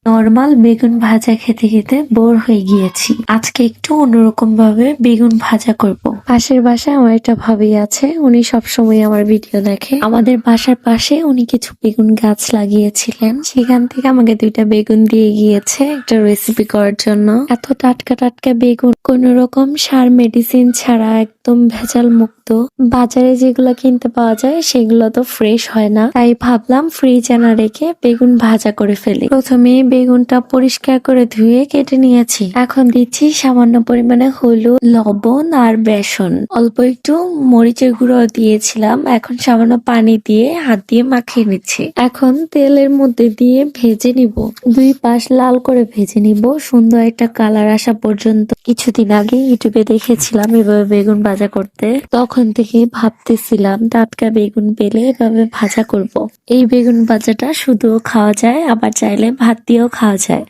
Normal বেগুন ভাজা খেতে খেতে বোর হয়ে গিয়েছি। আজকে একটু অন্যরকম ভাবে বেগুন ভাজা করব। পাশের বাসায় আমার একটা ভাবি আছে, উনি সবসময় আমার ভিডিও দেখে। আমাদের বাসার পাশে উনি কিছু বেগুন গাছ লাগিয়েছিলেন, সেখান থেকে আমাকে 2টা বেগুন দিয়ে গিয়েছে একটা রেসিপি করার জন্য। এত টাটকা টাটকা বেগুন, কোন রকম সার মেডিসিন ছাড়া, একদম ভেজাল মুক্ত। বাজারে যেগুলো কিনতে পাওয়া যায় সেগুলো তো ফ্রেশ হয় না, তাই ভাবলাম ফ্রিজে না রেখে বেগুন ভাজা করে ফেলি। প্রথমে বেগুনটা পরিষ্কার করে ধুয়ে কেটে নিয়েছি। এখন দিচ্ছি সামান্য পরিমাণে হলুদ, লবণ আর বেসন। অল্প একটু মরিচের গুঁড়ো দিয়েছিলাম। এখন সামান্য পানি দিয়ে হাত দিয়ে মাখিয়ে নিচ্ছি। এখন তেলের মধ্যে দিয়ে ভেজে নিব। 2 পাশ লাল করে ভেজে নিব, সুন্দর একটা কালার আসা পর্যন্ত। কিছুদিন আগে ইউটিউবে দেখেছিলাম এভাবে বেগুন ভাজা করতে, তখন থেকে ভাবতেছিলাম টাটকা বেগুন পেলে এভাবে ভাজা করব। এই বেগুন ভাজাটা শুধুও খাওয়া যায়, আবার চাইলে ভাত দিয়েও খাওয়া যায়।